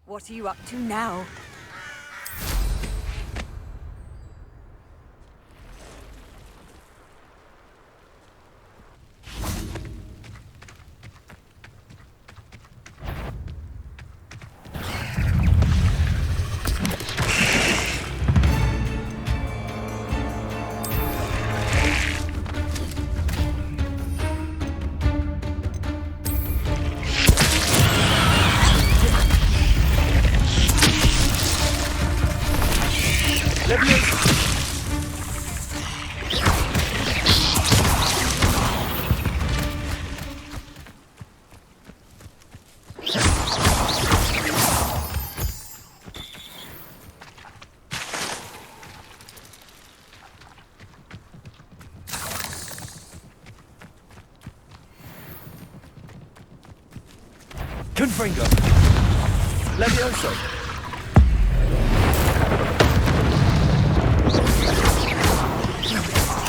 What are you up to now? Confringo! Levioso!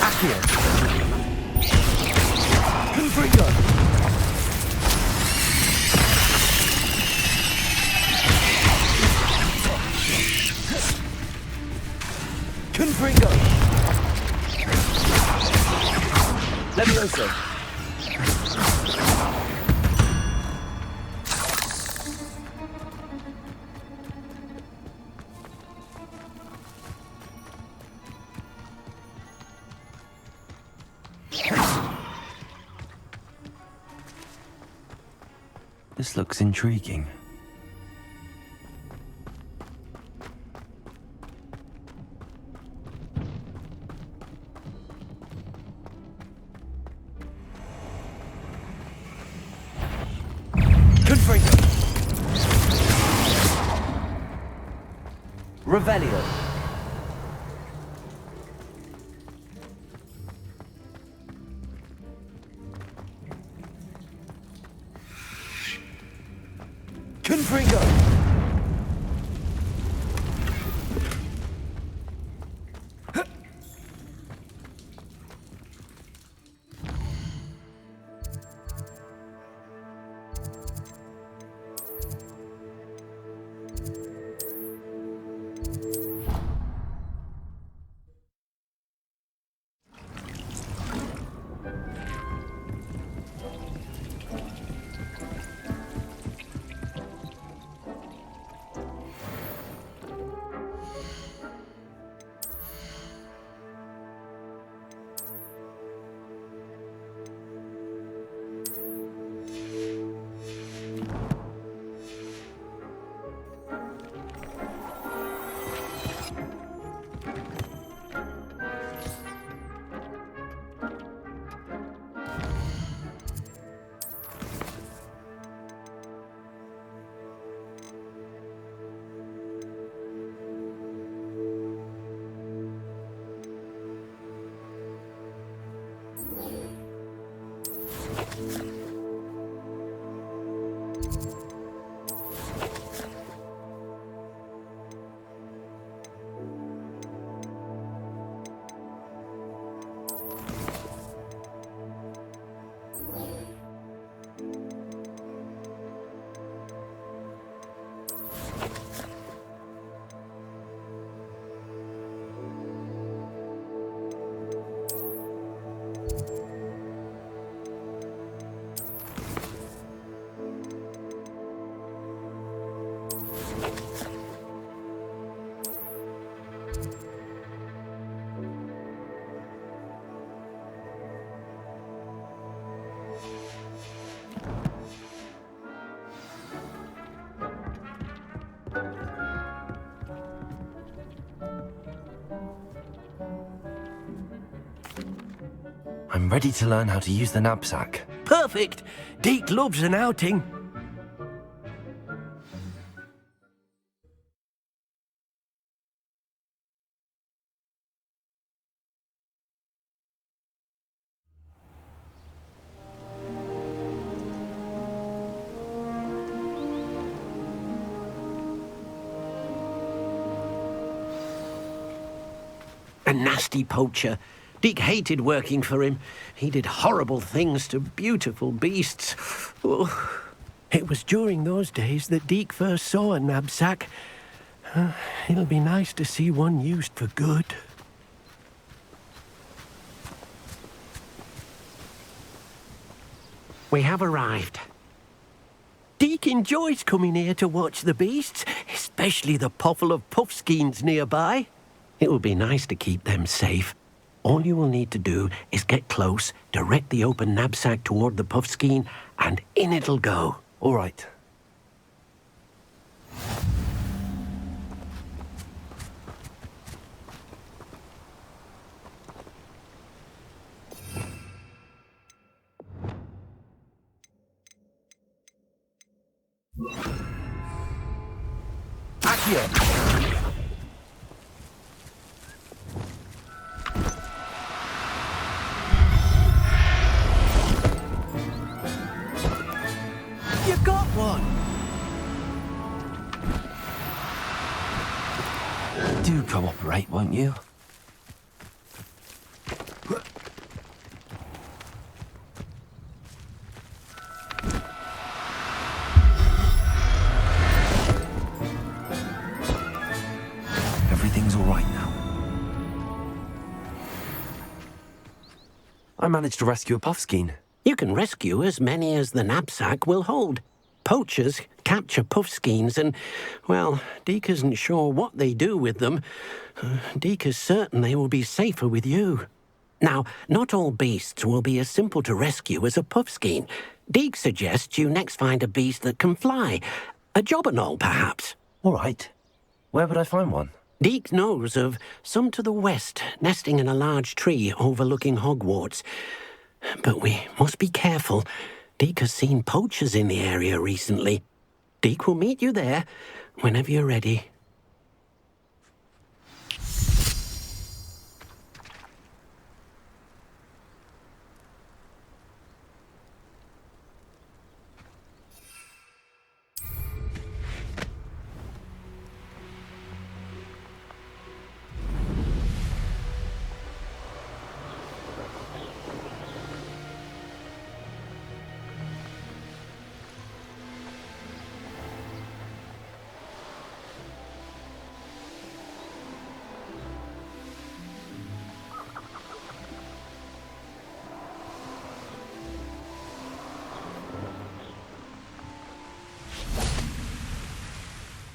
Accio! Confringo! Confringo! Levioso! This looks intriguing. Confringo! Revelio! Confringo! I'm ready to learn how to use the knapsack. Perfect! Deke loves an outing. nasty poacher. Deke hated working for him. He did horrible things to beautiful beasts. Oh. It was during those days that Deke first saw a knapsack. It'll be nice to see one used for good. We have arrived. Deke enjoys coming here to watch the beasts, especially the potful of puffskeins nearby. It will be nice to keep them safe. All you will need to do is get close, direct the open knapsack toward the puffskein, and in it'll go. All right. Accio! You got one! Do cooperate, won't you? Everything's all right now. I managed to rescue a puffskein. You can rescue as many as the knapsack will hold. Poachers capture puffskeins and, well, Deke isn't sure what they do with them. Deke is certain they will be safer with you. Now, not all beasts will be as simple to rescue as a puffskein. Deke suggests you next find a beast that can fly. A jobberknoll, perhaps. All right. Where would I find one? Deke knows of some to the west, nesting in a large tree overlooking Hogwarts. But we must be careful. Deke has seen poachers in the area recently. Deke will meet you there whenever you're ready.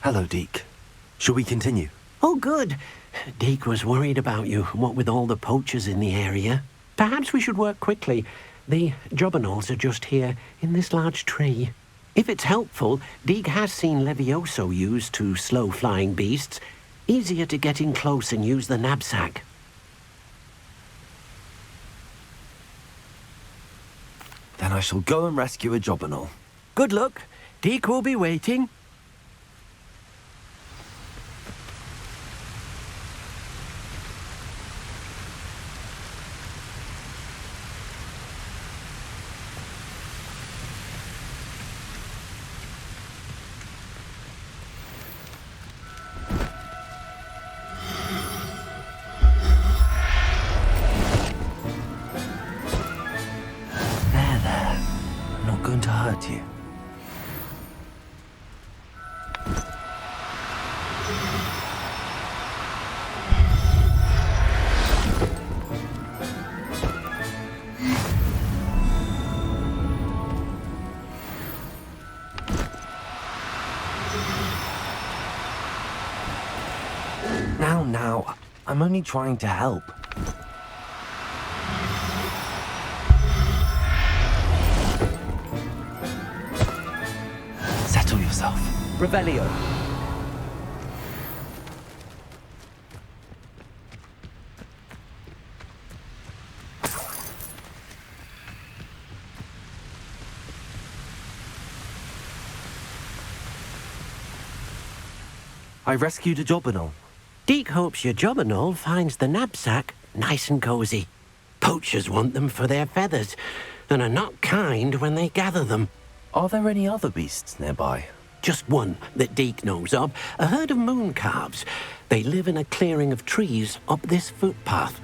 Hello, Deke. Shall we continue? Oh, good. Deke was worried about you, what with all the poachers in the area. Perhaps we should work quickly. The jobberknolls are just here, in this large tree. If it's helpful, Deke has seen Levioso used to slow flying beasts. Easier to get in close and use the knapsack. Then I shall go and rescue a jobberknoll. Good luck. Deke will be waiting. I'm not going to hurt you. Now, I'm only trying to help. Settle yourself. Revelio. I rescued a jobberknoll. Deke hopes your jobberknoll finds the knapsack nice and cozy. Poachers want them for their feathers and are not kind when they gather them. Are there any other beasts nearby? just one that Deke knows of, a herd of moon calves. They live in a clearing of trees up this footpath.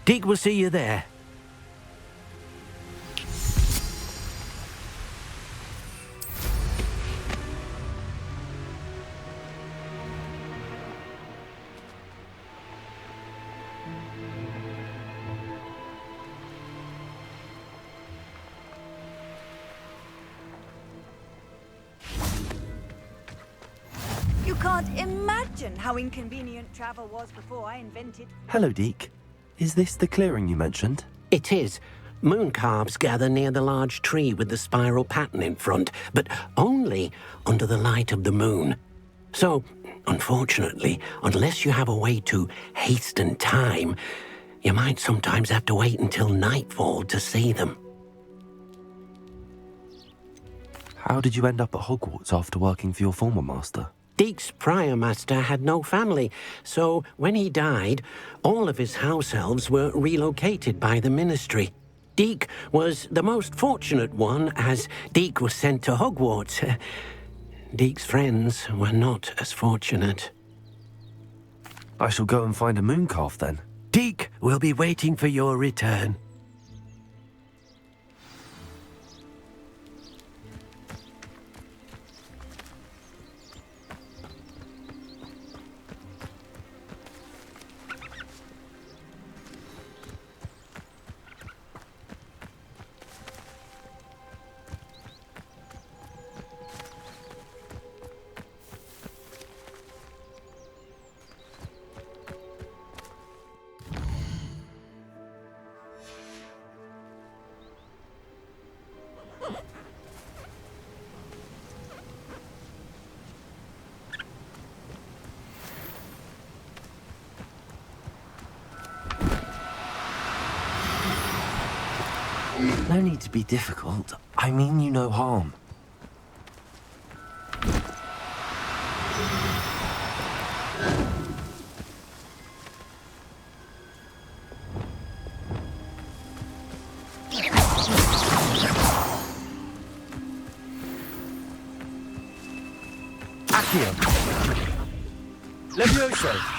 Deke will see you there. You can't imagine how inconvenient travel was before I invented. Hello, Deke. Is this the clearing you mentioned? It is. Moon calves gather near the large tree with the spiral pattern in front, but only under the light of the moon. So, unfortunately, unless you have a way to hasten time, you might sometimes have to wait until nightfall to see them. How did you end up at Hogwarts after working for your former master? Deke's prior master had no family, so when he died, all of his house elves were relocated by the ministry. Deke was the most fortunate one, as Deke was sent to Hogwarts. Deke's friends were not as fortunate. I shall go and find a moon calf then. Deke will be waiting for your return. No need to be difficult. I mean you no harm. Accio. Levioso.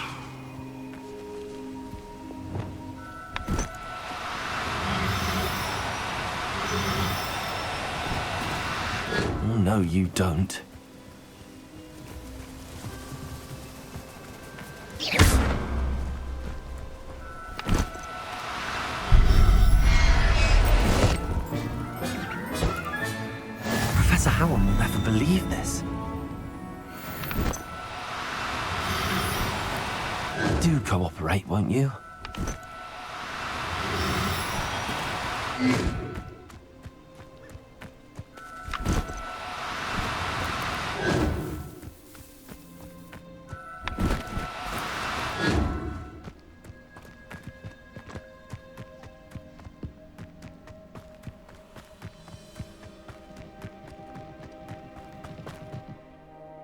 Oh, no, you don't. Professor Howard will never believe this. Do cooperate, won't you?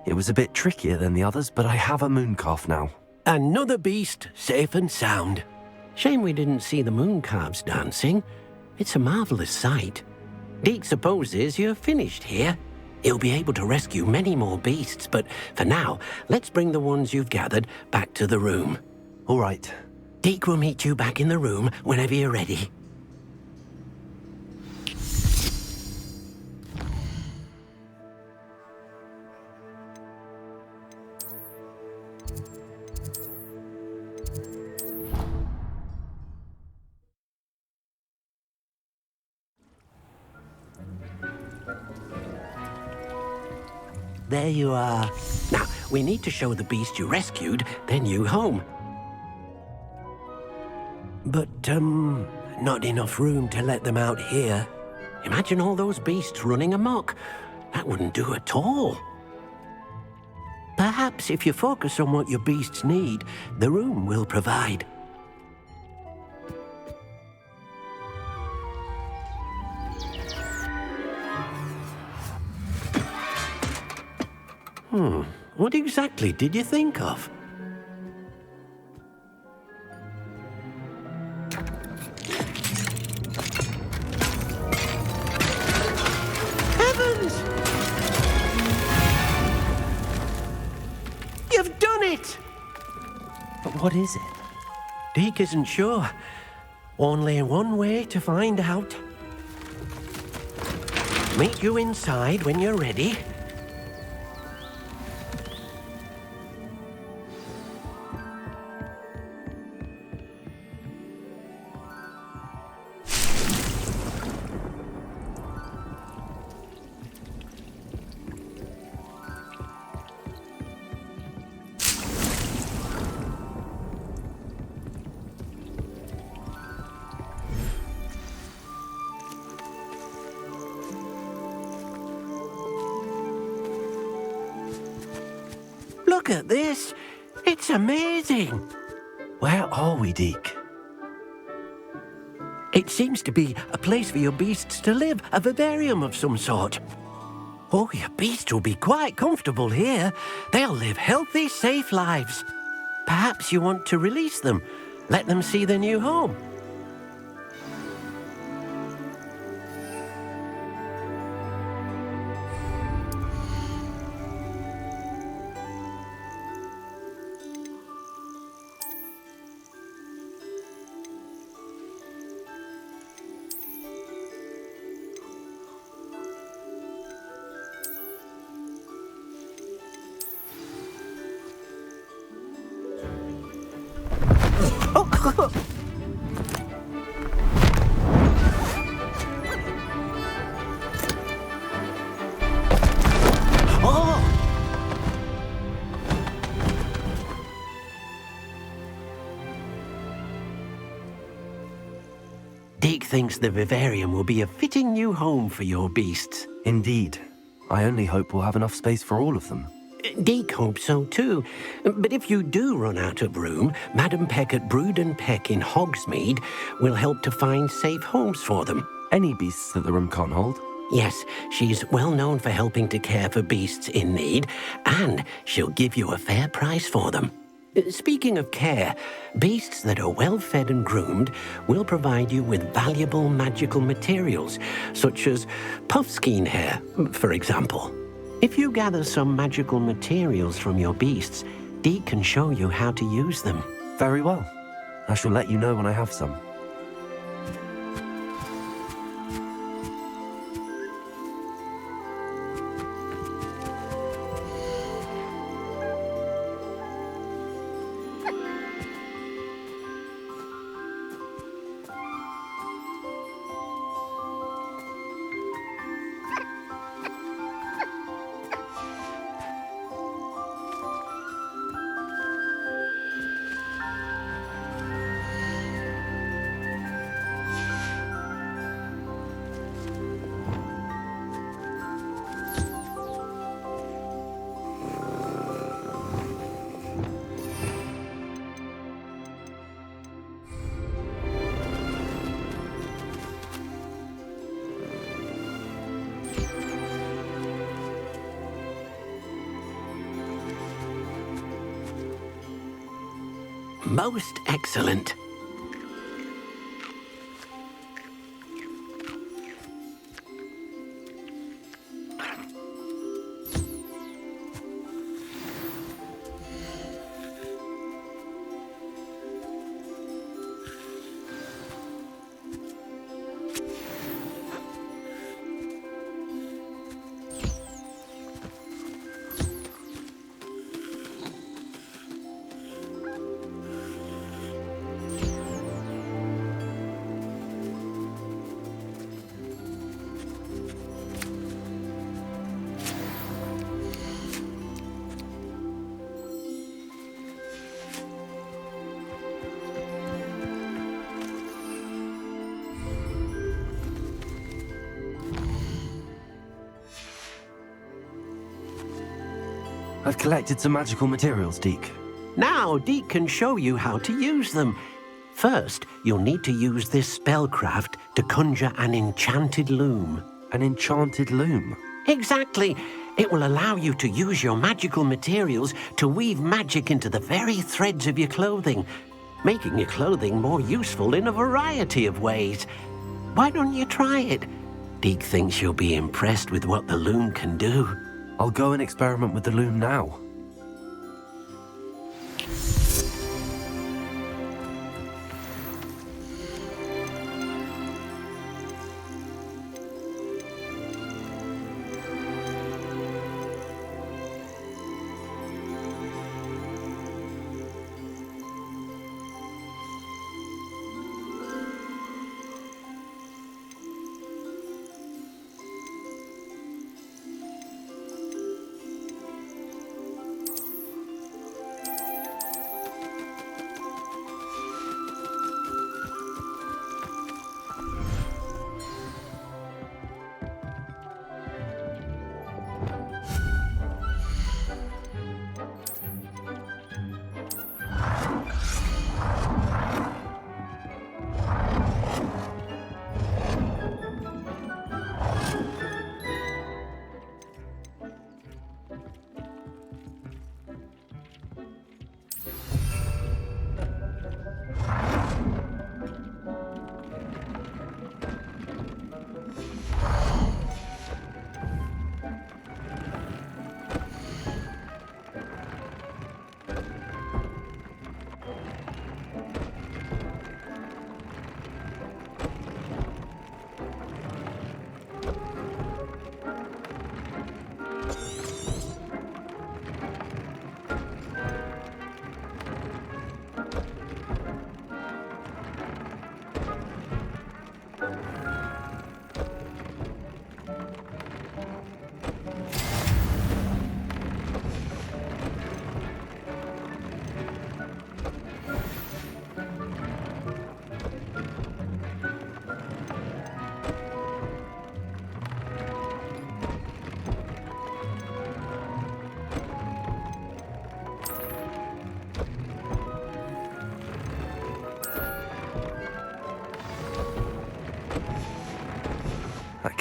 It was a bit trickier than the others, but I have a moon calf now. Another beast, safe and sound. Shame we didn't see the moon calves dancing. It's a marvelous sight. Deke supposes you're finished here. He'll be able to rescue many more beasts, but for now, let's bring the ones you've gathered back to the room. All right. Deke will meet you back in the room whenever you're ready. There you are. Now, we need to show the beast you rescued, then you home. But, not enough room to let them out here. Imagine all those beasts running amok. That wouldn't do at all. Perhaps if you focus on what your beasts need, the room will provide. What exactly did you think of? Heavens! What is it? Deke isn't sure. Only one way to find out. Meet you inside when you're ready. Look at this. It's amazing. Where are we, Deke? It seems to be a place for your beasts to live, a vivarium of some sort. Oh, your beasts will be quite comfortable here. They'll live healthy, safe lives. Perhaps you want to release them, let them see their new home. Deke thinks the vivarium will be a fitting new home for your beasts. Indeed. I only hope we'll have enough space for all of them. Deke hopes so too. But if you do run out of room, Madam Peck at Brood and Peck in Hogsmeade will help to find safe homes for them. Any beasts that the room can't hold? Yes, she's well known for helping to care for beasts in need, and she'll give you a fair price for them. Speaking of care, beasts that are well fed and groomed will provide you with valuable magical materials, such as puffskein hair, for example. If you gather some magical materials from your beasts, Deke can show you how to use them. Very well. I shall let you know when I have some. Most excellent. I've collected some magical materials, Deke. Now Deke can show you how to use them. First, you'll need to use this spellcraft to conjure an enchanted loom. An enchanted loom? Exactly. It will allow you to use your magical materials to weave magic into the very threads of your clothing, making your clothing more useful in a variety of ways. Why don't you try it? Deke thinks you'll be impressed with what the loom can do. I'll go and experiment with the loom now.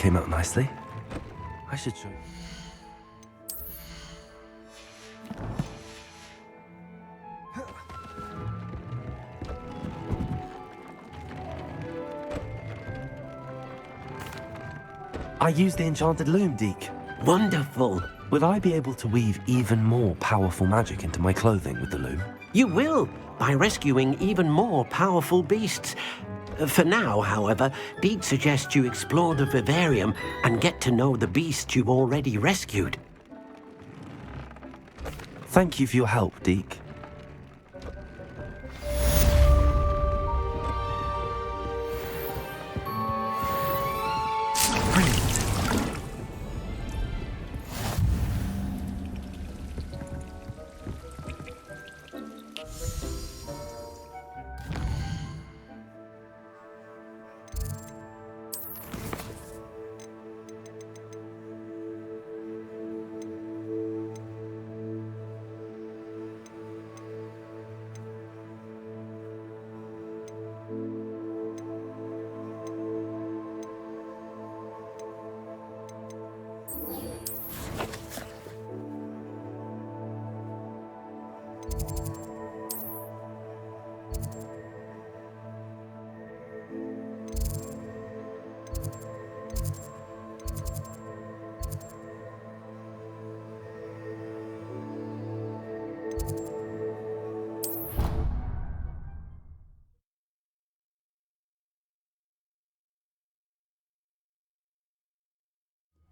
came out nicely. I should show you. I used the enchanted loom, Deke. Wonderful. Will I be able to weave even more powerful magic into my clothing with the loom? You will, by rescuing even more powerful beasts. For now, however, Deke suggests you explore the vivarium and get to know the beasts you've already rescued. Thank you for your help, Deke.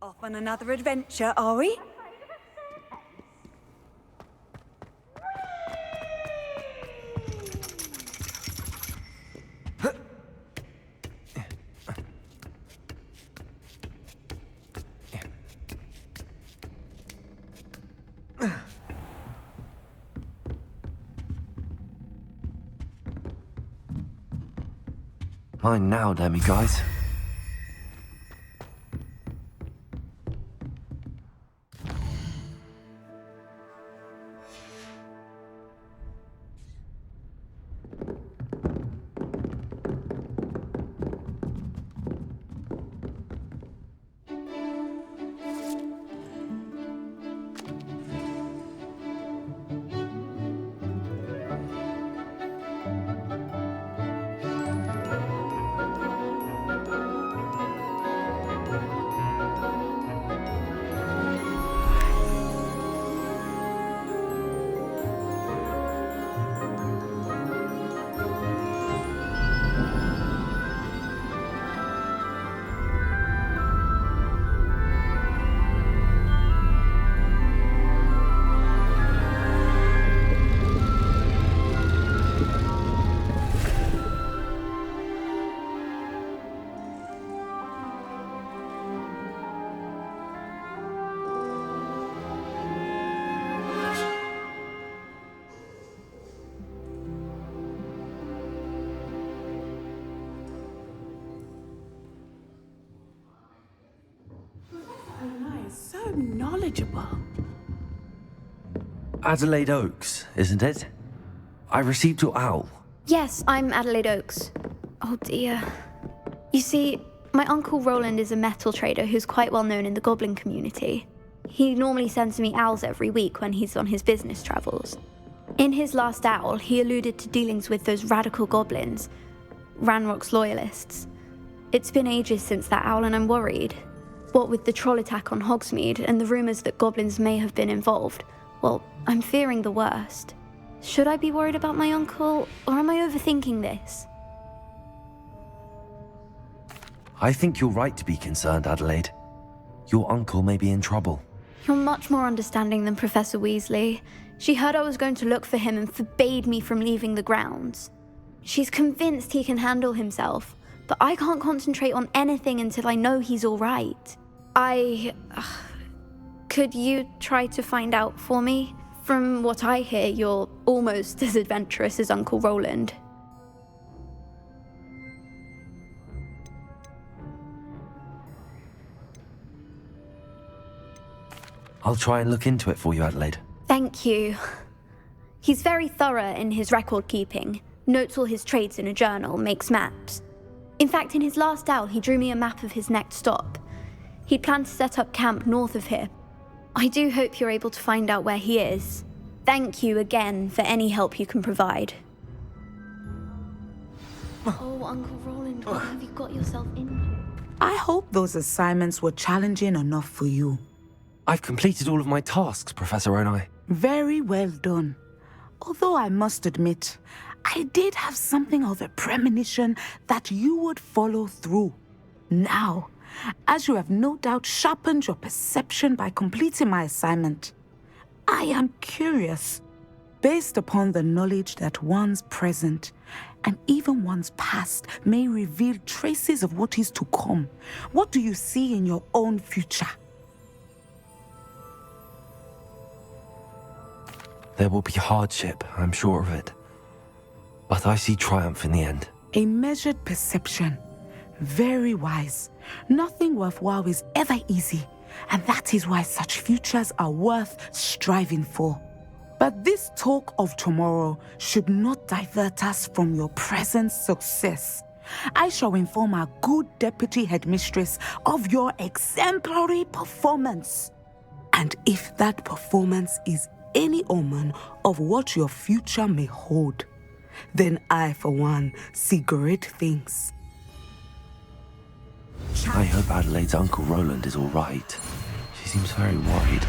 Off on another adventure, are we? Mine now, Demi guys. So knowledgeable. Adelaide Oaks, isn't it? I received your owl. Yes, I'm Adelaide Oaks. Oh dear. You see, my uncle Roland is a metal trader who's quite well known in the goblin community. He normally sends me owls every week when he's on his business travels. In his last owl, he alluded to dealings with those radical goblins, Ranrock's loyalists. It's been ages since that owl and I'm worried. What with the troll attack on Hogsmeade and the rumours that goblins may have been involved, well, I'm fearing the worst. Should I be worried about my uncle, or am I overthinking this? I think you're right to be concerned, Adelaide. Your uncle may be in trouble. You're much more understanding than Professor Weasley. She heard I was going to look for him and forbade me from leaving the grounds. She's convinced he can handle himself, but I can't concentrate on anything until I know he's all right. Could you try to find out for me? From what I hear, you're almost as adventurous as Uncle Roland. I'll try and look into it for you, Adelaide. Thank you. He's very thorough in his record keeping, notes all his trades in a journal, makes maps. In fact, in his last owl, he drew me a map of his next stop. He'd planned to set up camp north of here. I do hope you're able to find out where he is. Thank you again for any help you can provide. Oh, Uncle Roland, what have you got yourself into? I hope those assignments were challenging enough for you. I've completed all of my tasks, Professor Onai. Very well done. Although I must admit, I did have something of a premonition that you would follow through. Now, as you have no doubt sharpened your perception by completing my assignment, I am curious, based upon the knowledge that one's present and even one's past may reveal traces of what is to come. What do you see in your own future? There will be hardship, I'm sure of it. But I see triumph in the end. A measured perception. Very wise. Nothing worthwhile is ever easy, and that is why such futures are worth striving for. But this talk of tomorrow should not divert us from your present success. I shall inform our good deputy headmistress of your exemplary performance. And if that performance is any omen of what your future may hold, then I, for one, see great things. I hope Adelaide's Uncle Roland is all right. She seems very worried.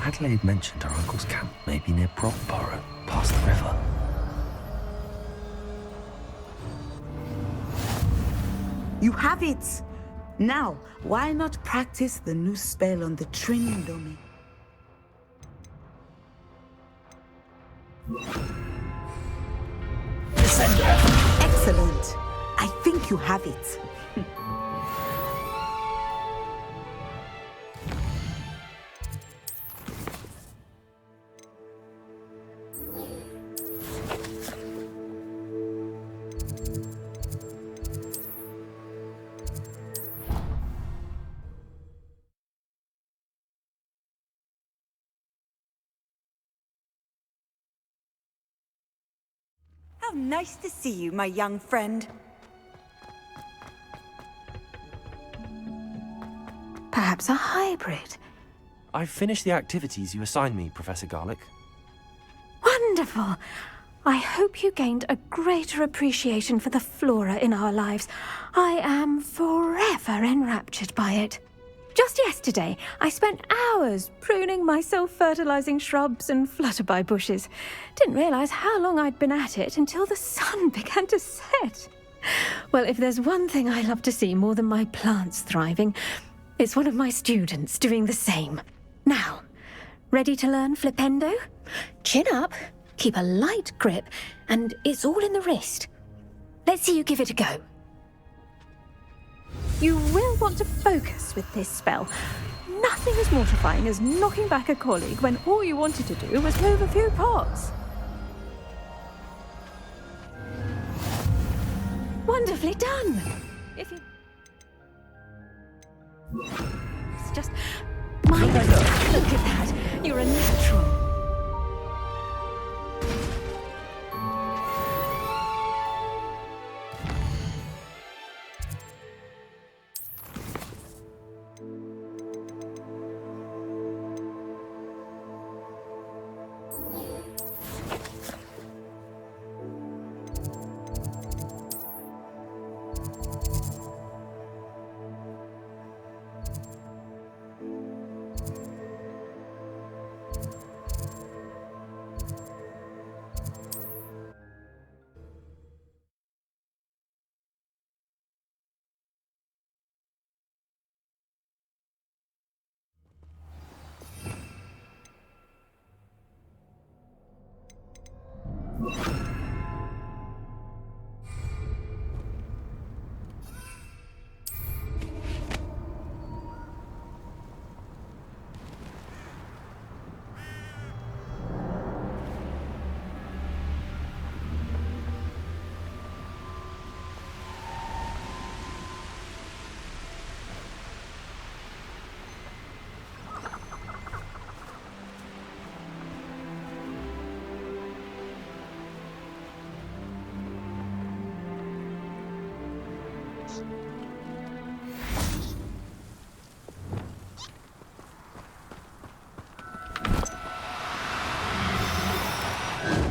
Adelaide mentioned her uncle's camp may be near Brockborough, past the river. You have it! Now, why not practice the new spell on the training dummy? Excellent! I think you have it. How nice to see you, my young friend. Perhaps a hybrid. I've finished the activities you assigned me, Professor Garlick. Wonderful! I hope you gained a greater appreciation for the flora in our lives. I am forever enraptured by it. Just yesterday, I spent hours pruning my self-fertilizing shrubs and flutterby bushes. Didn't realize how long I'd been at it until the sun began to set. Well, if there's one thing I love to see more than my plants thriving, it's one of my students doing the same. Now, ready to learn Flipendo? Chin up, keep a light grip, and it's all in the wrist. Let's see you give it a go. You will want to focus with this spell. Nothing as mortifying as knocking back a colleague when all you wanted to do was move a few pots. Wonderfully done. If you... It's just... My God, look at that. You're a natural.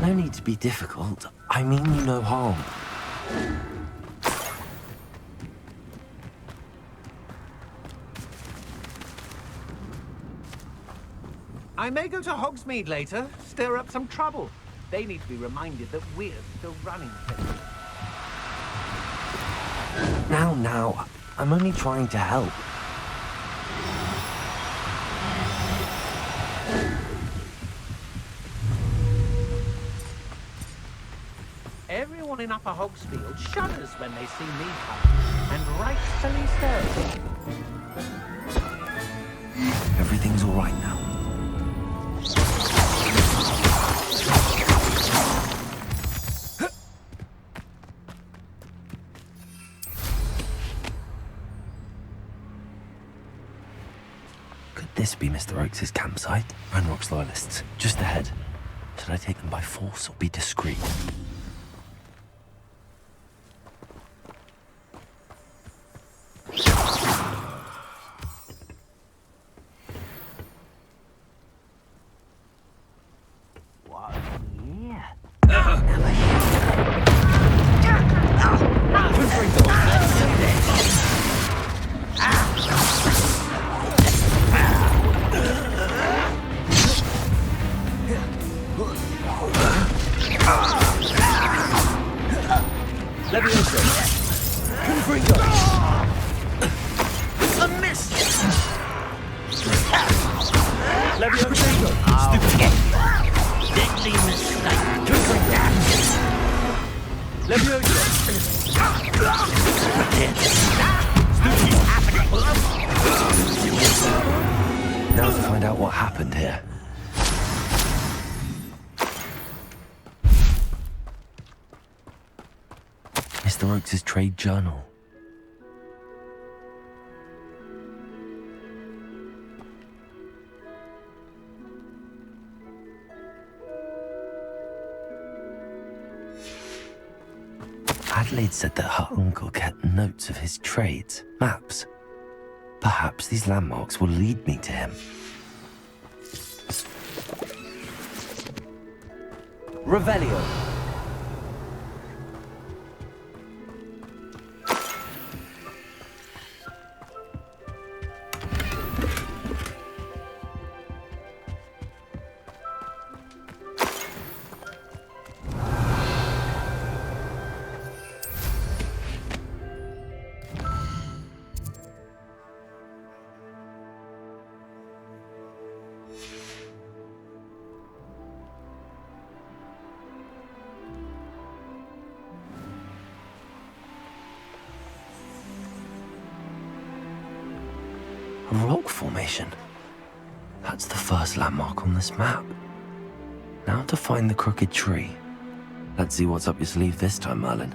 No need to be difficult. I mean you no harm. I may go to Hogsmeade later, stir up some trouble. They need to be reminded that we're still running things. Now, I'm only trying to help. Everyone in Upper Hogsfield shudders when they see me coming, and rightfully so. Everything's all right now. Could this be Mr. Oakes' campsite? Ranrock's loyalists, just ahead. Should I take them by force or be discreet? Now to find out what happened here. Mr. Oakes' trade journal. Adelaide said that her uncle kept notes of his trades, maps. Perhaps these landmarks will lead me to him. Revelio. A rock formation. That's the first landmark on this map. Now to find the crooked tree. Let's see what's up your sleeve this time, Merlin.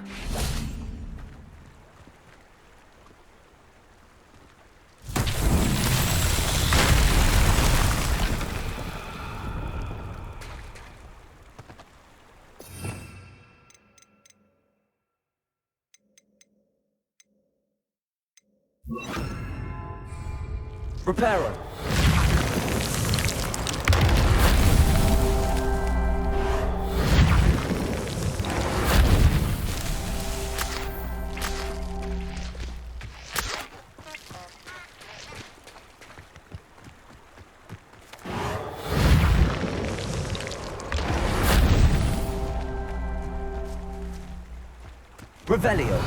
Reparo. Revelio.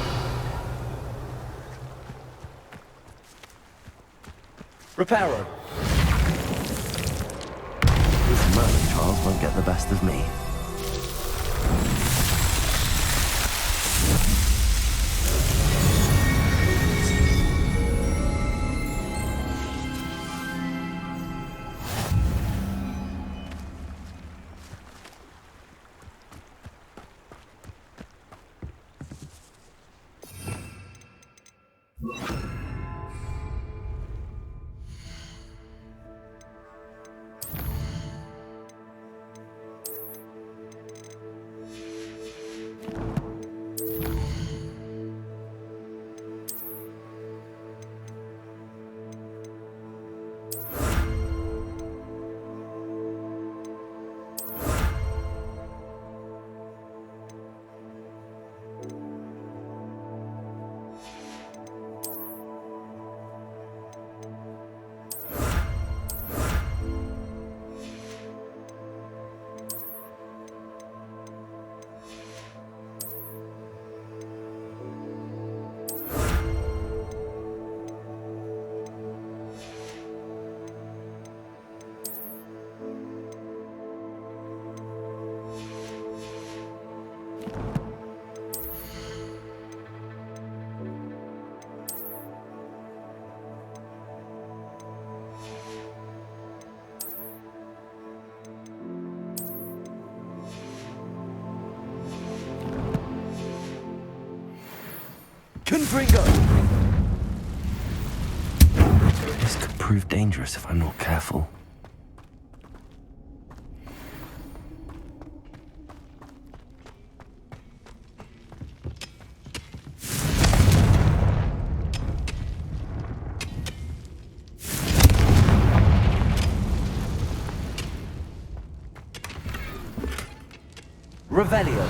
Reparo. This Merlin Charles won't get the best of me. Confringo! This could prove dangerous if I'm not careful. Revelio.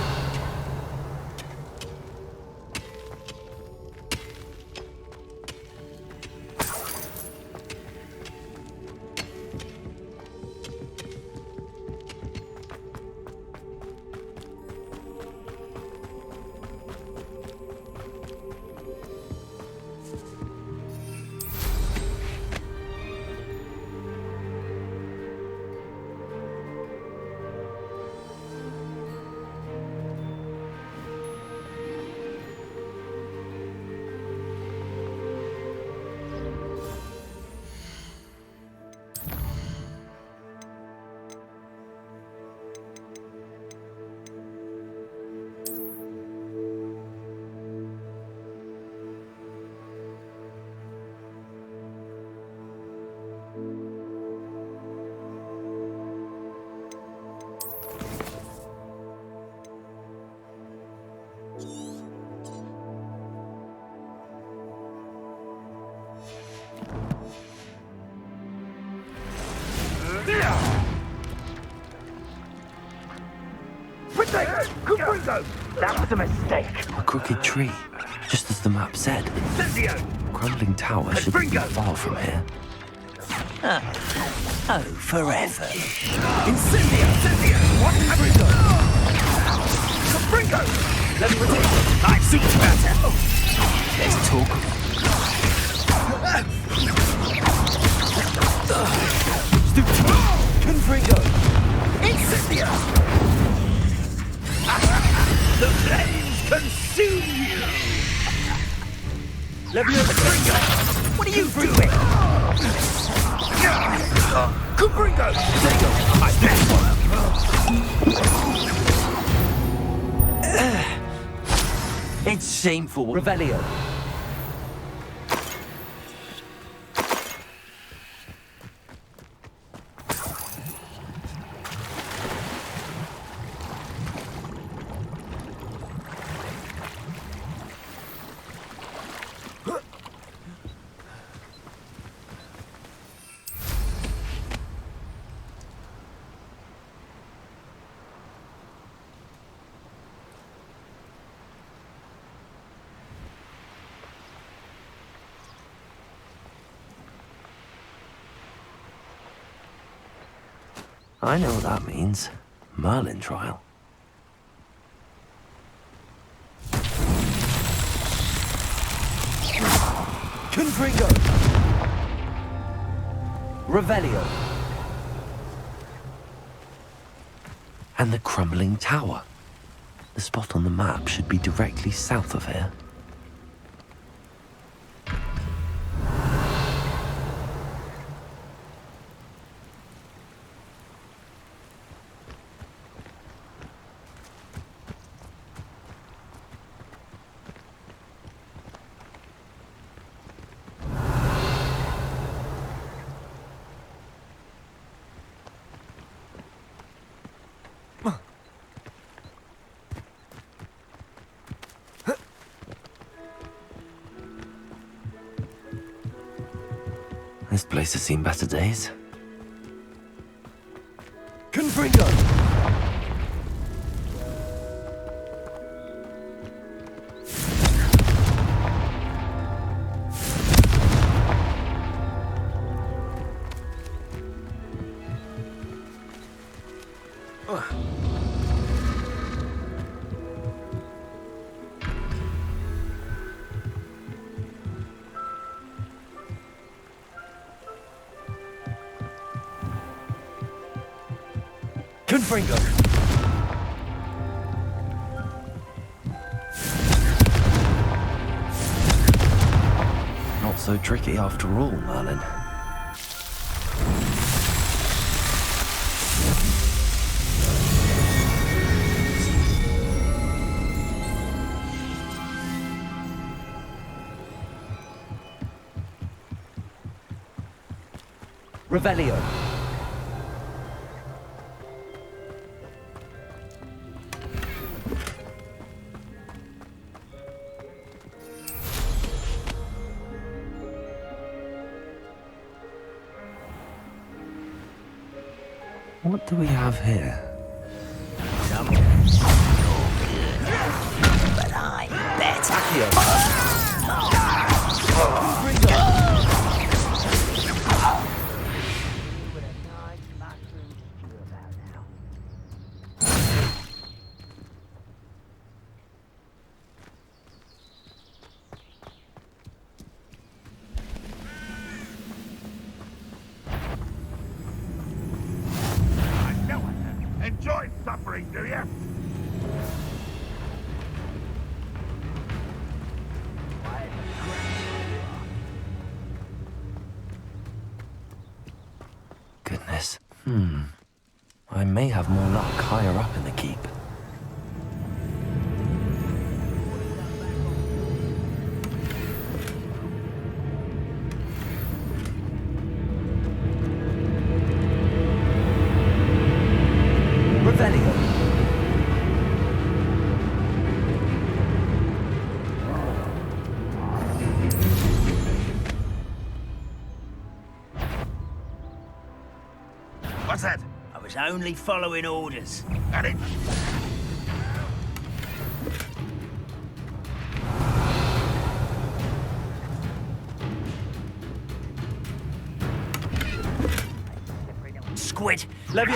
That was a mistake. A crooked tree, just as the map said. Crumbling tower shouldn't be far from here. Oh, forever. Incendio! What have we done? Confringo! Let me retain. I see better. Let's talk. Confringo! Incendio! The flames consume you! Levio Confringo! What are you doing? Confringo! There you go. My best one. It's shameful. Revelio. I know what that means. Merlin trial. Confringo. Revelio. And the crumbling tower. The spot on the map should be directly south of here. This place has seen better days. Confringo. Confringo. Not so tricky after all, Merlin. Revelio. What do we have here? But I'm better. Enjoy suffering, do you? Goodness. I may have more luck higher up in the keep. Revelio. What's that? I was only following orders. Got it. Squid! Never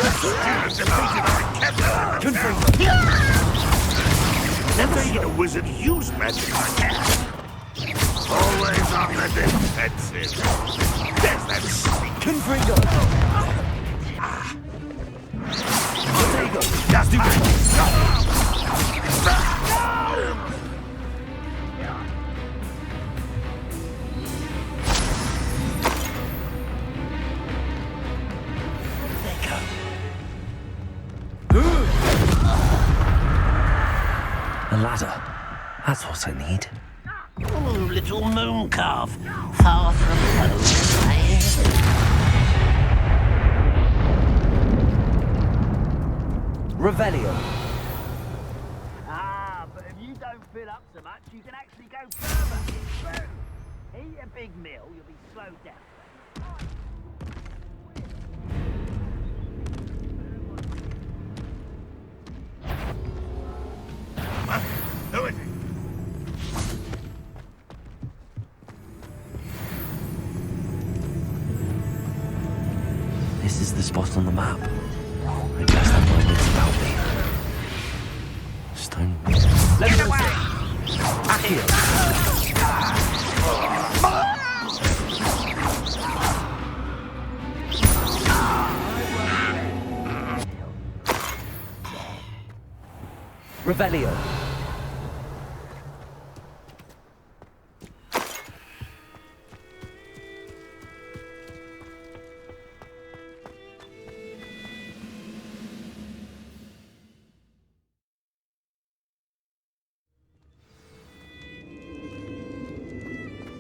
seen a wizard use magic like that. Always on the defensive. There's that sneak. Confringo. There you go. Just do it. A ladder. That's what I need. Oh, little moon calf. Far from home, eh? Revelio. Ah, but if you don't fill up so much, you can actually go further. It's true. Eat a big meal, you'll be slowed down. Who is it? This is the spot on the map. I guess that might wits about me. Stone. Let me away! Accio. Revelio.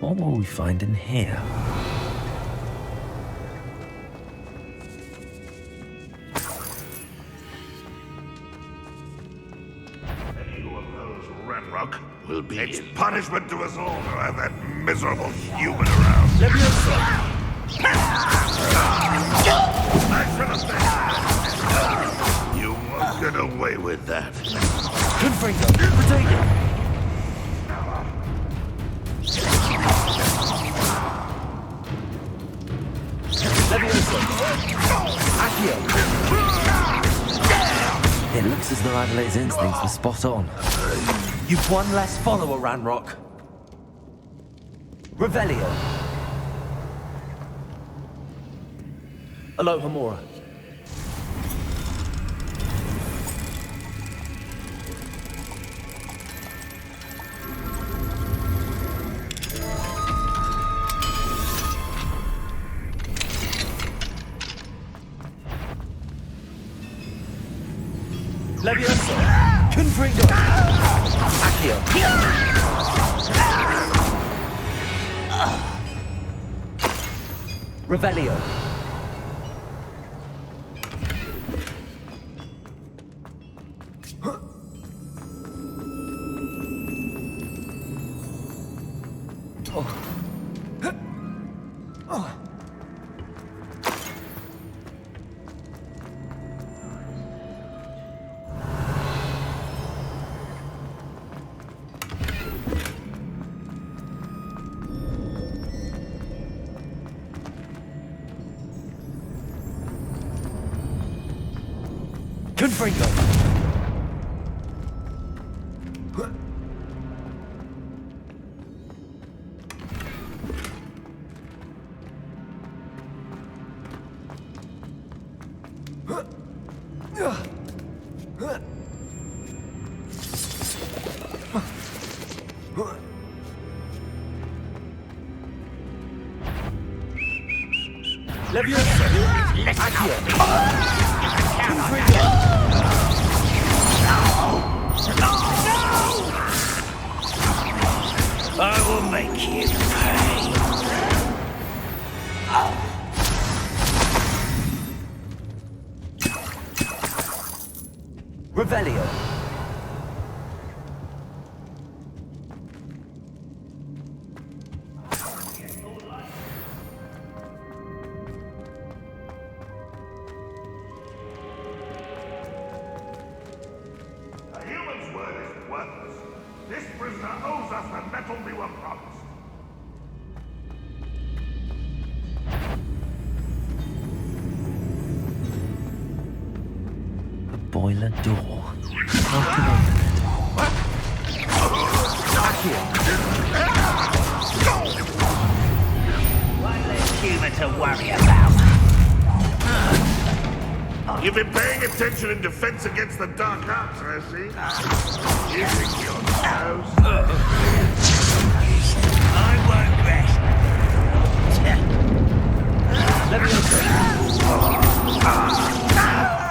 What will we find in here? Ranrock will be. It's punishment to us all to have that miserable human around. Let me You won't get away with that. Confringo. Protect it. It looks as though Adelaide's instincts were spot on. You've one less follower, Ranrock. Revelio. Aloha Mora. Levioso. Confringo. Accio. Revelio. Confringo! I will make you pay. Revelio. A human's word is worthless. This prisoner owes us the metal we were promised. The boiler door. How can I... One less human to worry about. You've been paying attention in defense against the dark arts, I see. You think you're close? I won't rest.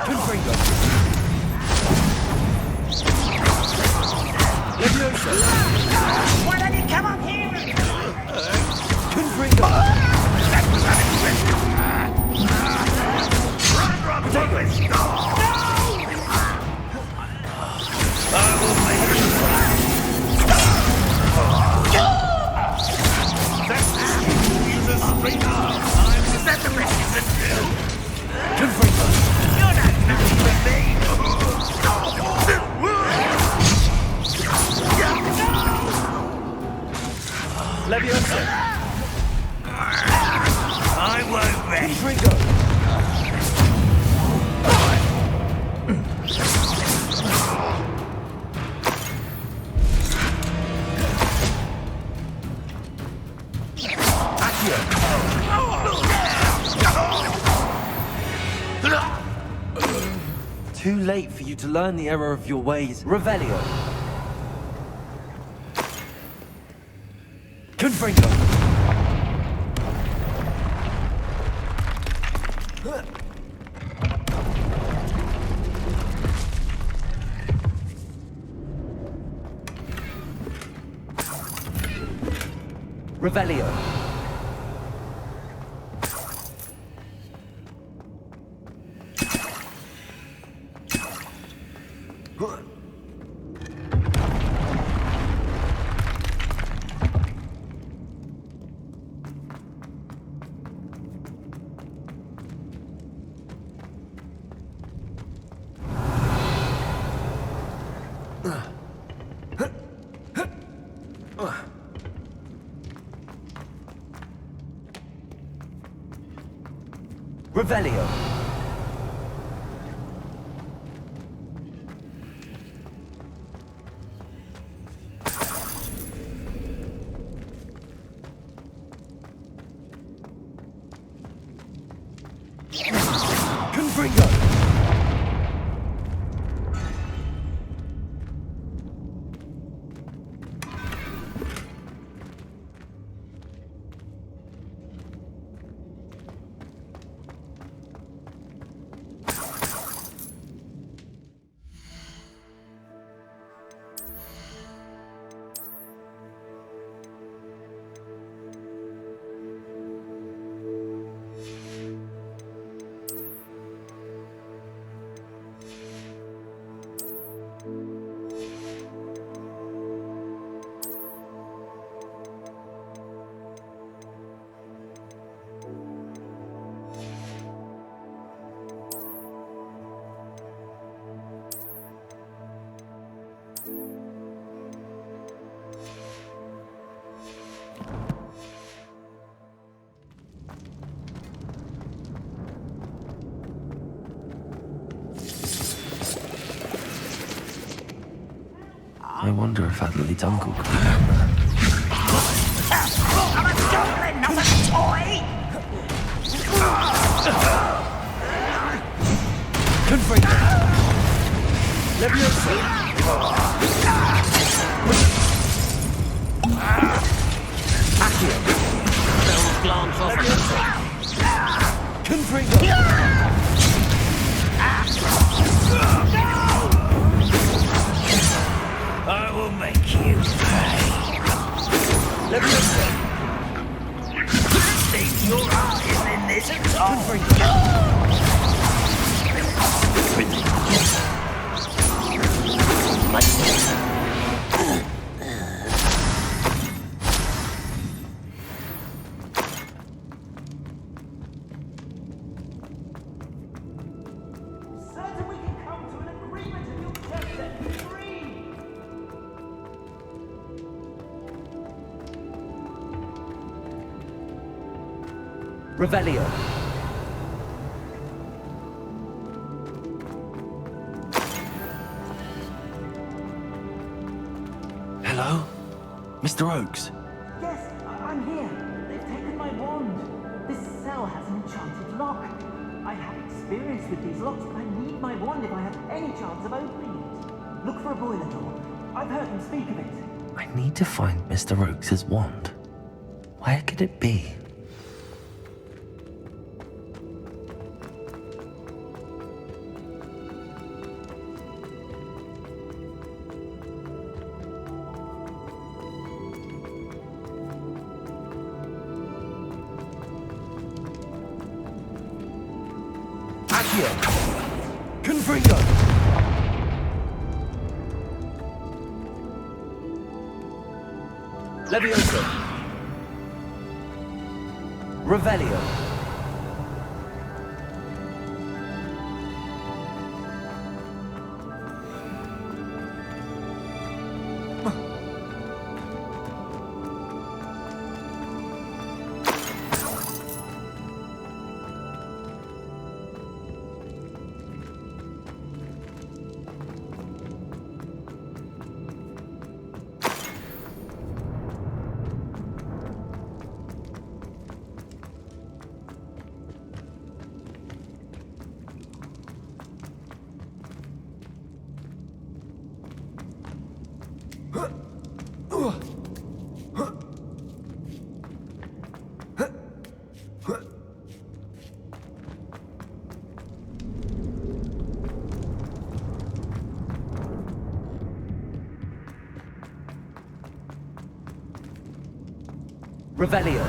Confringo. Why don't you come up here? Confringo. That was unexpected. Run, let's go! I will make you Use a straight arm. Is that the best you can do? Confringo. You're not nothing with me. Leviosa. I won't rest. Confringo. Too late for you to learn the error of your ways. Revelio. Confringo. Revelio. Revelio. Confringo. wonder if Adelaide's uncle could remember. I'm a goblin, not a toy! Confringo! Leviosa! Accio! Spells glance off Leviosa! Confringo! I will make you pay. Leviosa! Think your art is in this at all? Certain we can come to an agreement and you'll just set me free. Revelio. Hello? Mr. Oakes? Yes, I'm here. They've taken my wand. This cell has an enchanted lock. I have experience with these locks, but I need my wand if I have any chance of opening it. Look for a boiler door. I've heard them speak of it. I need to find Mr. Oakes' wand. Where could it be? Accio! Confringo! Leviosa! Revelio! Revelio.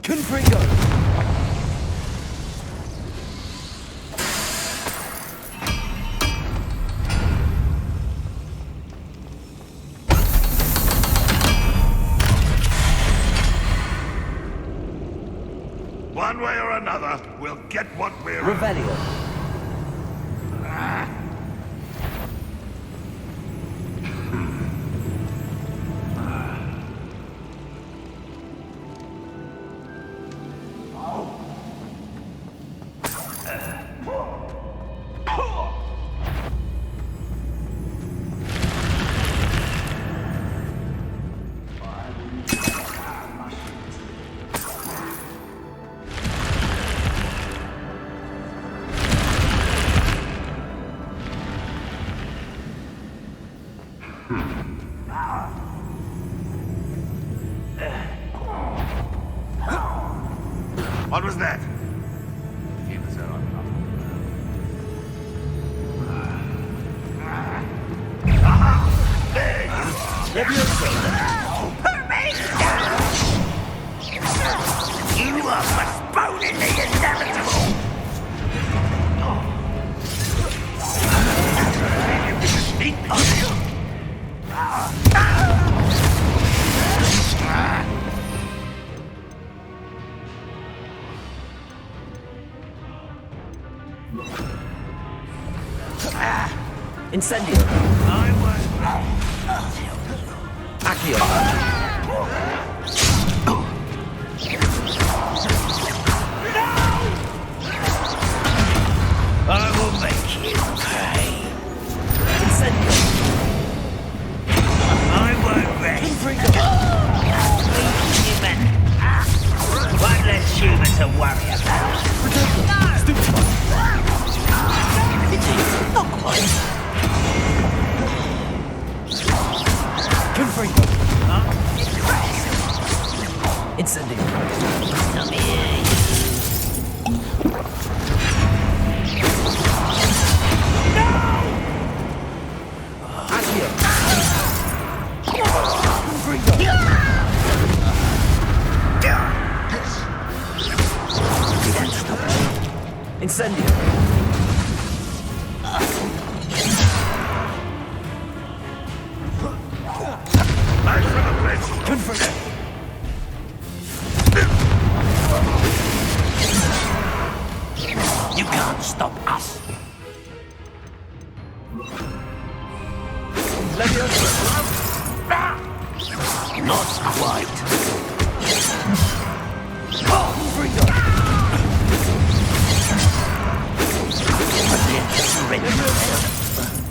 Confringo. One way or another, we'll get what we're... Revelio. What was that? Leviosa. You are postponing the inevitable. Incendio. Accio. Not quite.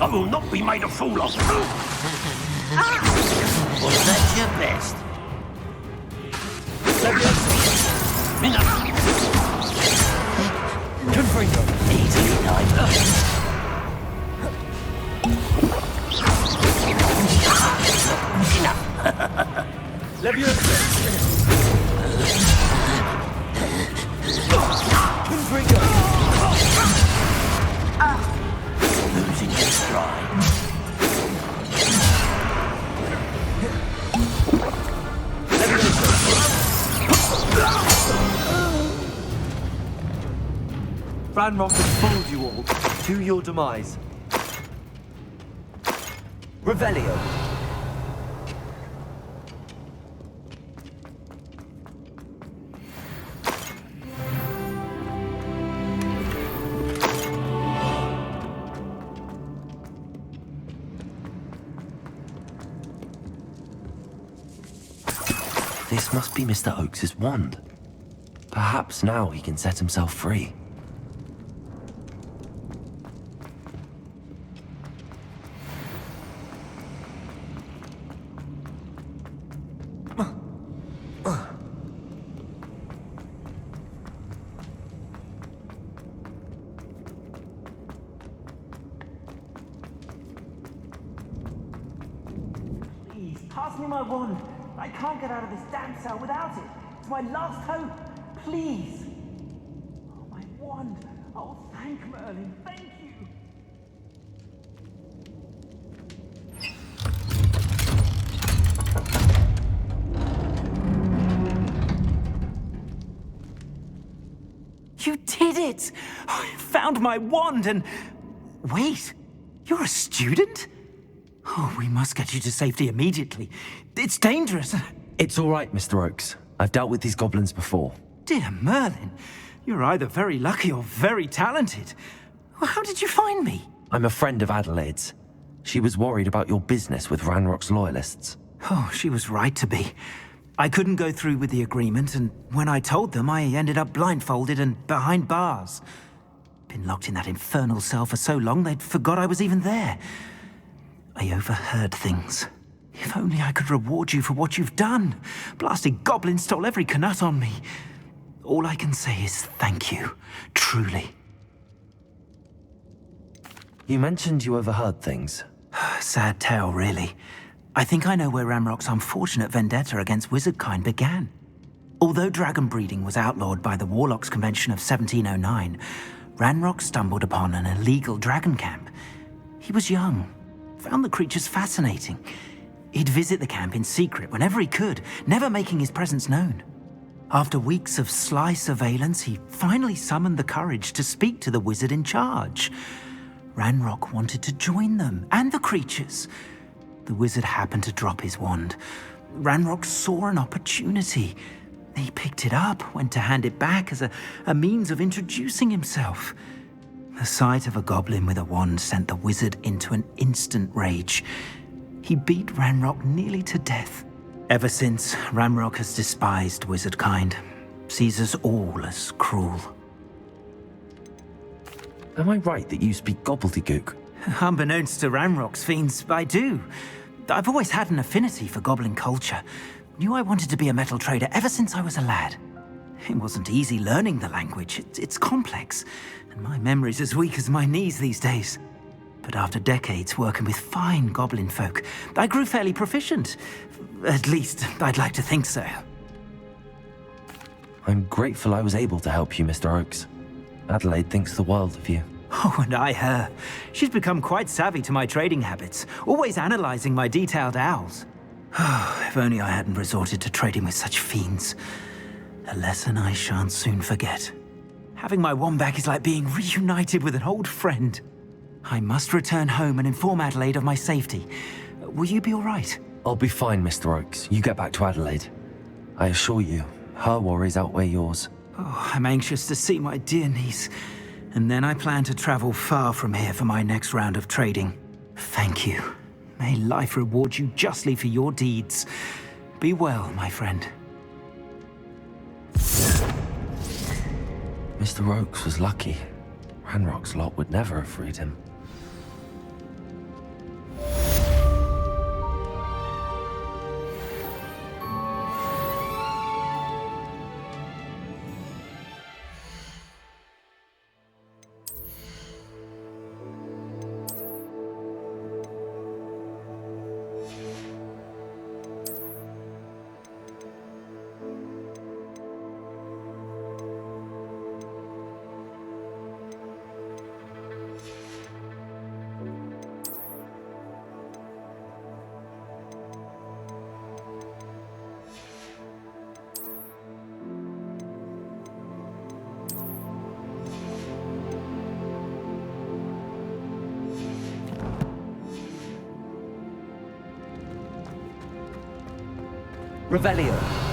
I will not be made a fool of. Was that your best? Enough. Easily done. Losing your stride. Ranrock has fooled you all to your demise. Revelio. This must be Mr. Oakes's wand. Perhaps now he can set himself free. Please, pass me my wand. I can't get out of this damn cell without it. It's my last hope. Please. Oh, my wand. Oh, thank Merlin. Thank you. You did it! I found my wand and... Wait, you're a student? Oh, we must get you to safety immediately. It's dangerous. It's all right, Mr. Oakes. I've dealt with these goblins before. Dear Merlin, you're either very lucky or very talented. Well, how did you find me? I'm a friend of Adelaide's. She was worried about your business with Ranrock's loyalists. Oh, she was right to be. I couldn't go through with the agreement, and when I told them, I ended up blindfolded and behind bars. Been locked in that infernal cell for so long, they'd forgot I was even there. I overheard things. If only I could reward you for what you've done. Blasted goblins stole every knut on me. All I can say is thank you, truly. You mentioned you overheard things. Sad tale, really. I think I know where Ranrock's unfortunate vendetta against wizardkind began. Although dragon breeding was outlawed by the Warlocks Convention of 1709, Ranrock stumbled upon an illegal dragon camp. He was young, found the creatures fascinating. He'd visit the camp in secret whenever he could, never making his presence known. After weeks of sly surveillance, he finally summoned the courage to speak to the wizard in charge. Ranrock wanted to join them, and the creatures. The wizard happened to drop his wand. Ranrock saw an opportunity. He picked it up, went to hand it back as a means of introducing himself. The sight of a goblin with a wand sent the wizard into an instant rage. He beat Ranrock nearly to death. Ever since, Ranrock has despised wizardkind, sees us all as cruel. Am I right that you speak gobbledygook? Unbeknownst to Ranrock's fiends, I do. I've always had an affinity for goblin culture. Knew I wanted to be a metal trader ever since I was a lad. It wasn't easy learning the language. It's complex, and my memory's as weak as my knees these days. But after decades working with fine goblin folk, I grew fairly proficient. At least, I'd like to think so. I'm grateful I was able to help you, Mr. Oakes. Adelaide thinks the world of you. Oh, and I her. She's become quite savvy to my trading habits, always analyzing my detailed owls. If only I hadn't resorted to trading with such fiends. A lesson I shan't soon forget. Having my wand back is like being reunited with an old friend. I must return home and inform Adelaide of my safety. Will you be all right? I'll be fine, Mr. Oakes. You get back to Adelaide. I assure you, her worries outweigh yours. Oh, I'm anxious to see my dear niece. And then I plan to travel far from here for my next round of trading. Thank you. May life reward you justly for your deeds. Be well, my friend. Mr. Oakes was lucky. Ranrock's lot would never have freed him. Revelio.